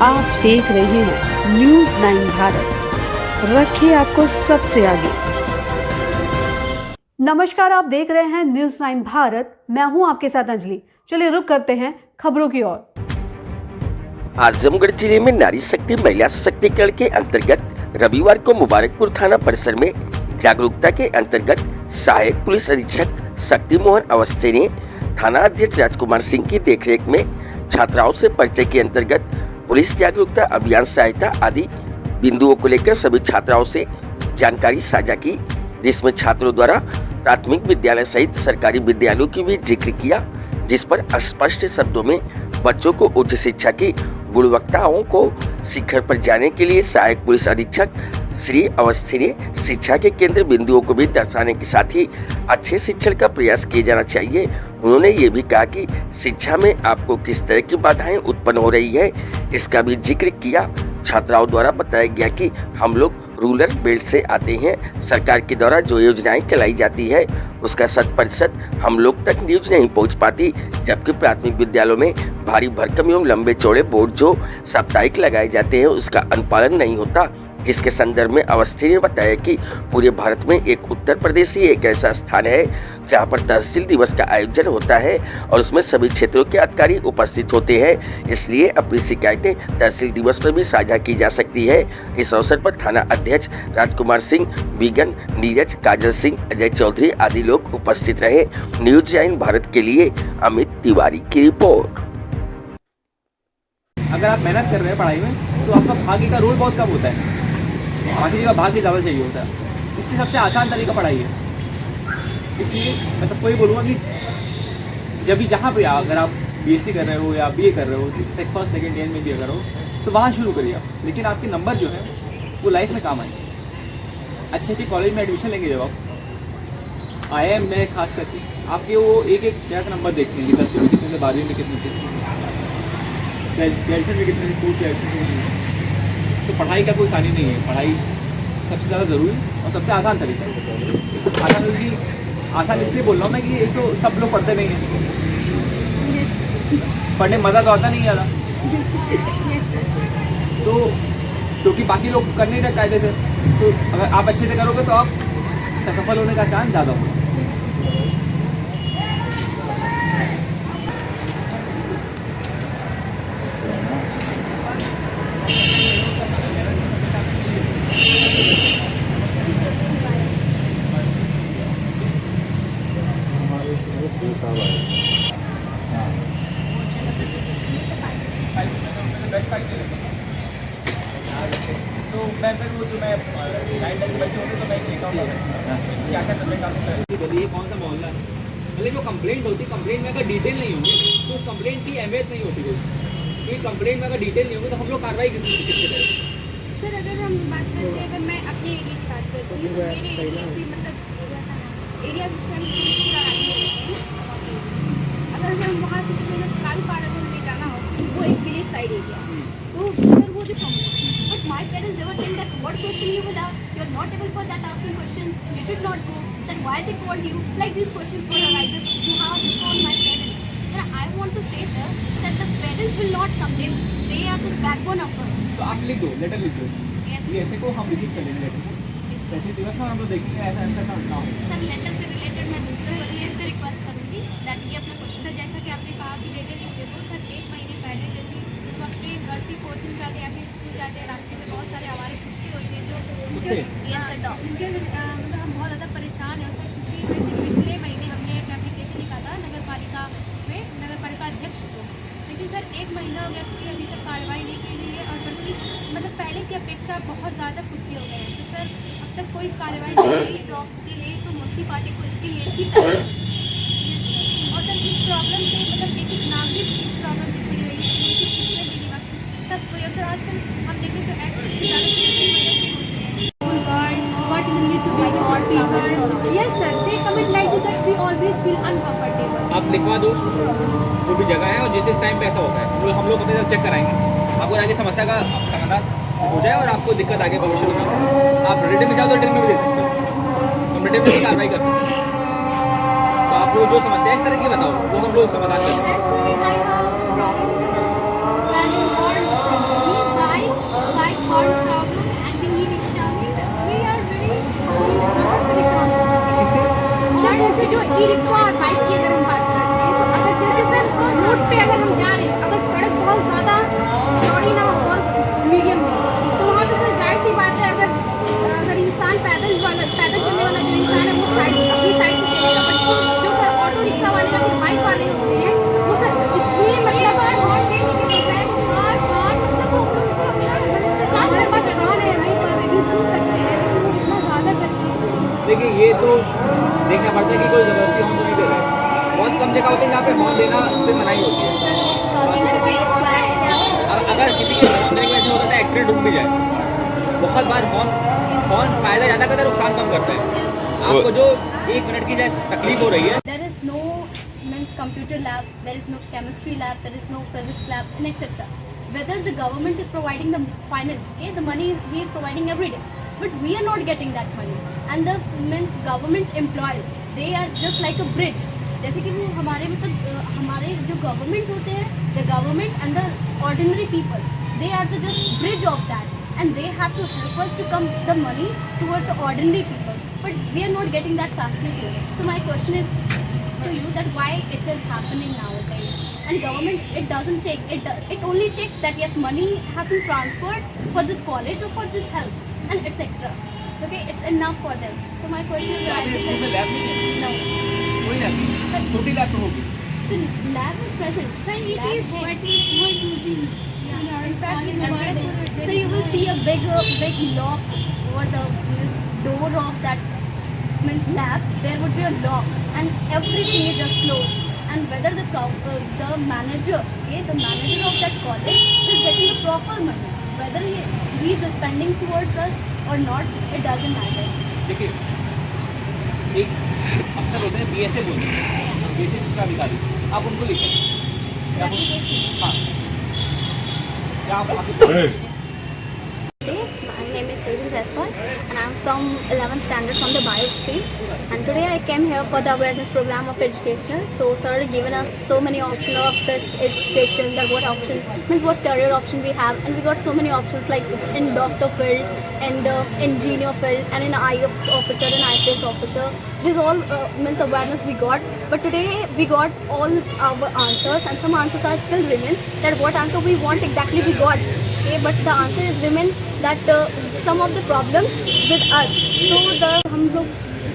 आप देख रहे हैं न्यूज़ 9 भारत, रखिए आपको सबसे आगे। नमस्कार, आप देख रहे हैं न्यूज़ 9 भारत, मैं हूं आपके साथ अंजलि। चलिए रुक करते हैं खबरों की ओर। आजमगढ़ जिले में नारी शक्ति महिला सशक्तिकरण के अंतर्गत रविवार को मुबारकपुर थाना परिसर में जागरूकता के अंतर्गत सहायक पुलिस अधीक्षक शक्ति मोहन अवस्थी ने थाना अध्यक्ष राजकुमार सिंह की देखरेख में छात्राओं से परिचय के अंतर्गत पुलिस जागरूकता अभियान सहायता आदि बिंदुओं को लेकर सभी छात्राओं से जानकारी साझा की, जिसमें छात्रों द्वारा प्राथमिक विद्यालय सहित सरकारी विद्यालयों की भी जिक्र किया, जिस पर स्पष्ट शब्दों में बच्चों को उच्च शिक्षा की गुणवत्ताओं को शिखर पर जाने के लिए सहायक पुलिस अधीक्षक श्री अवस्थी ने शिक्षा के केंद्र बिंदुओं को भी दर्शाने के साथ ही अच्छे शिक्षण का प्रयास किया जाना चाहिए। उन्होंने ये भी कहा कि शिक्षा में आपको किस तरह की बाधाएं उत्पन्न हो रही है, इसका भी जिक्र किया। छात्राओं द्वारा बताया गया कि हम लोग रूरल बेल्ट से आते हैं, सरकार के द्वारा जो योजनाएं चलाई जाती है उसका 100% हम लोग तक न्यूज नहीं पहुंच पाती, जबकि प्राथमिक विद्यालयों में भारी भरकम एवं लंबे चौड़े बोर्ड जो साप्ताहिक लगाए जाते हैं उसका अनुपालन नहीं होता। जिसके संदर्भ में अवस्थी ने बताया कि पूरे भारत में एक उत्तर प्रदेश ही एक ऐसा स्थान है जहां पर तहसील दिवस का आयोजन होता है और उसमें सभी क्षेत्रों के अधिकारी उपस्थित होते हैं, इसलिए अपनी शिकायतें तहसील दिवस पर भी साझा की जा सकती है। इस अवसर पर थाना अध्यक्ष राजकुमार सिंह, विगन, नीरज, काजल सिंह, अजय चौधरी आदि लोग उपस्थित रहे। न्यूज़ 9 भारत के लिए अमित तिवारी की रिपोर्ट। अगर आप मेहनत कर रहे हैं पढ़ाई में तो आपका भाग्य का रोल बहुत कम होता है, बाकी जगह भाग्य ज़्यादा चाहिए होता है। इसलिए सबसे आसान तरीका पढ़ाई है। इसलिए मैं सबको ये बोलूँगा कि जब भी जहाँ पे अगर आप बीएससी कर रहे हो या बीए कर रहे हो, फर्स्ट सेकंड ईयर में भी अगर हो तो वहाँ शुरू करिए आप, लेकिन आपके नंबर जो है वो लाइफ में काम आए। अच्छे कॉलेज में एडमिशन लेंगे जब आप IIM में खास करके आपके वो एक क्या नंबर देखते हैं कि 10वीं में कितने थे, 12वीं में कितने थे, ग्रेजुएशन में कितने थे, पोस्ट ग्रेजुएशन में। तो पढ़ाई का कोई आसानी नहीं है, पढ़ाई सबसे ज़्यादा ज़रूरी और सबसे आसान तरीका है। आसान इसलिए बोल रहा हूँ मैं कि एक तो सब लोग पढ़ते नहीं हैं, पढ़ने मज़ा तो आता नहीं ज़्यादा, तो क्योंकि बाकी लोग कर नहीं रहे कायदे से, तो अगर आप अच्छे से करोगे तो आप सफल होने का चांस ज़्यादा होगा। तो मैं फिर वो जो मैं 9-10 बच्चे होंगे तो मैं लेता हूँ क्या क्या सब्जेक्ट आपको बोलिए कौन सा मोहल्ला है, मतलब जो कंप्लेंट होती है, कंप्लेंट में अगर डिटेल नहीं होगी तो उस कंप्लेंट की अहमियत नहीं होती कोई, क्योंकि कंप्लेंट में अगर डिटेल नहीं होगी तो हम लोग कार्रवाई किससे करें। सर अगर हम बात करते हैं, अगर मैं अपने एरिया की बात करती हूँ तो मेरे एरिया से मतलब एरिया अगर हम वहाँ से जैसे अगर कालपाड़ा को हमें जाना हो, वो एक विलेज साइड एरिया, तो सर वो जो but my parents they were saying that what question you will ask, you are not able for that asking question, you should not go, then why they called you, like these questions were arises, you have to call my parents. Then I want to say sir that the parents will not come, they are the backbone of us. तो आप लिख दो, letter लिख दो, ये ऐसे को हम रिसीव कर लेंगे लेटर, ऐसे दिवस में हम लोग देखेंगे ऐसा ऐसा ना हो। सर लेटर से रिलेटेड मैं दूसरे वरीय से रिक्वेस्ट करूँगी दैट ये अपना क्वेश्चन है, जैसा कि आपने कहा कि लेटर लिख दे दो सर। 1 महीने पहले जैसे इस वक्त पे घर से कोचिंग जाते हैं, अपने स्कूल जाते हैं, रास्ते में बहुत सारे आवारे कुत्ते होते हैं जो यस सर डॉग, इसके मतलब हम बहुत ज़्यादा परेशान हैं सर। इसी वजह से पिछले महीने हमने एक एप्लीकेशन निकाला नगर पालिका अध्यक्ष को, लेकिन सर 1 महीना हो गया कोई अभी तक कार्रवाई नहीं की गई है, और बल्कि मतलब पहले की अपेक्षा बहुत ज़्यादा कुत्ते हो गए हैं, तो सर अब तक कोई कार्रवाई नहीं हुई डॉग्स के लिए, तो म्यूनसिपालिटी को इसके लिए भी और सर इस प्रॉब्लम से मतलब एक नागरिक इस प्रॉब्लम से जुड़ी रही है कि उनकी कितने वक्त सब कोई अगर आजकल हम देखें तो yes sir, they commit like that, we always feel uncomfortable. आप लिखवा दो जो भी जगह है और जिस टाइम पे ऐसा होता है हम लोग अपने तरफ चेक कराएंगे, आपको आगे समस्या का समाधान हो जाए और आपको दिक्कत आगे भविष्य में आप रिटर्न में जाओ तो रिटर्न में भी दे सकते हो, हम रिटर्न में कार्रवाई करते हैं। तो आप लोग जो समस्या इस तरह की बताओ वो हम लोग समाधान करते हैं। जगह होते हैं जहाँ पे हॉर्न देना पे मनाही होती है। अगर किसी के होने की वजह से होता है एक्सीडेंट रुक भी जाए, बहुत बार हॉर्न फायदा ज़्यादा करता है, नुकसान कम करता है। आपको जो 1 मिनट की तकलीफ हो रही है, There is no computer lab, there is no chemistry lab, there is no physics lab, and etc. Whether the government is providing the finance, okay, the money he is providing every day, but we are not getting that money. And the government employees, they are just like a bridge. जैसे कि वो हमारे हमारे जो government होते हैं, the government and the ordinary people, they are the just bridge of that, and they have to help us to come the money towards the ordinary people. But we are not getting that facility. So my question is to you that why it is happening nowadays? And government, it doesn't check. It only checks that yes, money has been transferred for this college or for this health and etc. Okay, it's enough for them. So my question is आपके school में lab नहीं है, no. कोई lab नहीं है, छोटी lab तो होगी। So lab is present. Sir, it is what we were using. So you will see a big lock over the door of that lab. There would be a lock, and everything is just closed. And whether the manager, okay, the manager of that college is getting the proper money, whether he is spending towards us or not, it doesn't matter. देखिए, एक अफसर होते हैं BSA बोलते हैं, basic शिक्षा अधिकारी, आप उनको लिखें। Application. हाँ, क्या आप My name is Sejal Jaiswal and I am from 11th standard from the bio stream, and today I came here for the awareness program of education. So sir given us so many options of this education, that what option means, what career option we have, and we got so many options like in doctor field and engineer field and in IAS officer and IPS officer. This all means awareness we got, but today we got all our answers, and some answers are still remain, that what answer we want exactly we got, okay, but the answer is remain that some of the problems with us. So हम लोग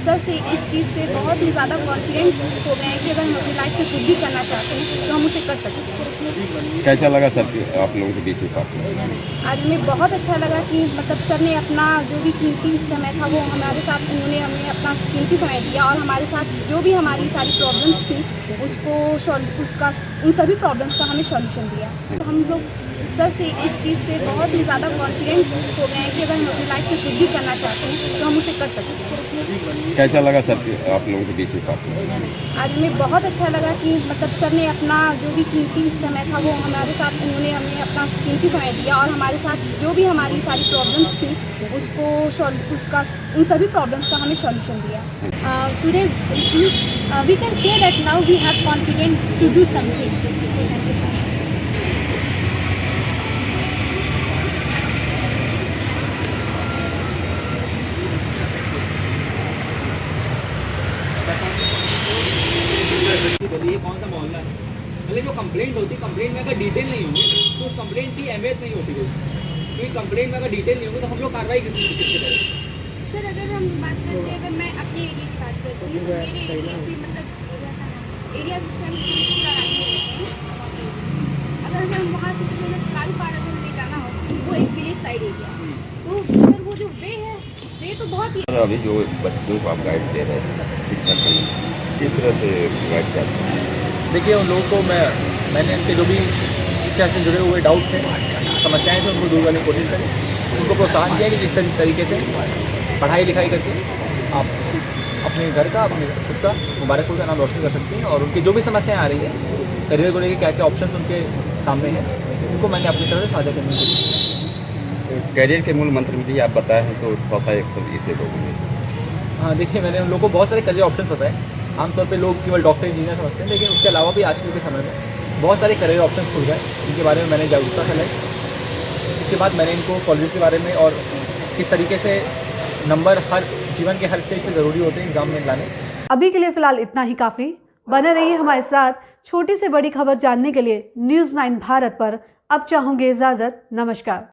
sir से इस चीज़ से बहुत ही ज़्यादा confident हो गए हैं कि अगर हम अपनी लाइफ में कुछ भी करना चाहते हैं तो हम उसे कर सकते हैं। कैसा लगा सर कि आप लोगों के बीच में बात? आज हमें बहुत अच्छा लगा कि मतलब सर ने अपना जो भी कीमती समय था वो हमारे साथ, उन्होंने हमें अपना कीमती समय दिया और हमारे साथ जो भी हमारी सारी प्रॉब्लम्स थी उसका उन सभी प्रॉब्लम्स का हमें सॉल्यूशन दिया। तो हम लोग सर से इस चीज़ से बहुत ही ज़्यादा कॉन्फिडेंट हो गए हैं कि अगर हम अपनी लाइफ में कुछ भी करना चाहते हैं तो हम उसे कर सकते हैं। कैसा लगा सर कि आप लोगों के बीच में बात? आज हमें बहुत अच्छा लगा कि मतलब सर ने अपना जो भी कीमती समय था वो हमारे साथ, उन्होंने हमें अपना कीमती समय दिया और हमारे साथ जो भी हमारी सारी प्रॉब्लम्स थी उसका उन सभी प्रॉब्लम्स का हमें सॉल्यूशन दिया। Today we can say that now we have confidence to do something. ये कौन सा मोहल्ला है, मतलब जो कंप्लेंट होती है, कंप्लेंट में अगर डिटेल नहीं होगी तो उस कंप्लेंट की अहमियत नहीं होती कोई, क्योंकि कंप्लेंट में अगर डिटेल नहीं होगी तो हम लोग कार्रवाई किसके करें। सर अगर हम बात करते हैं, अगर मैं अपने एरिया की बात करती हूँ तो मेरे एरिया से मतलब एरिया से हम पूरा राज्य रहते हैं। अगर हम वहाँ से जैसे अगर कालूपाड़ अगर हमें जाना हो वो एक विलेज साइड एरिया, तो सर वो जो वे है वे तो बहुत ही अभी जो बच्चों को आप गाइड दे रहे हैं शिक्षा के लिए, किस तरह से गाइड करते हैं? देखिए, उन लोगों को मैंने इसके जो भी शिक्षा से जुड़े हुए डाउट्स हैं, समस्याएं थी, उनको दूर करने की कोशिश करी, उनको प्रोत्साहन किया कि जिस तरीके से पढ़ाई लिखाई करके आप अपने घर का, अपने खुद का, मुबारकपुर का नाम रोशन कर सकते हैं, और उनकी जो भी समस्याएं आ रही हैं करियर को लेकर, क्या क्या ऑप्शन उनके सामने हैं, उनको मैंने अपनी तरफ से साझा करने की कोशिश की। कैरियर के मूल मंत्र भी आप बताए हैं तो थोड़ा सा एक सब दे दोगे? हाँ, देखिए, मैंने उन लोगों को बहुत सारे करियर ऑप्शंस बताए। आमतौर पे लोग केवल डॉक्टर इंजीनियर समझते हैं, लेकिन उसके अलावा भी आजकल के समय में बहुत सारे करियर ऑप्शंस खुल गए, जिनके बारे में मैंने जागरूकता फैलाई। इसके बाद मैंने इनको कॉलेज के बारे में और किस तरीके से नंबर हर जीवन के हर स्टेज पे ज़रूरी होते हैं एग्जाम में लाने। अभी के लिए फिलहाल इतना ही काफ़ी। बने रहिए हमारे साथ छोटी से बड़ी खबर जानने के लिए न्यूज़ 9 भारत पर। अब चाहूँगी इजाज़त। नमस्कार।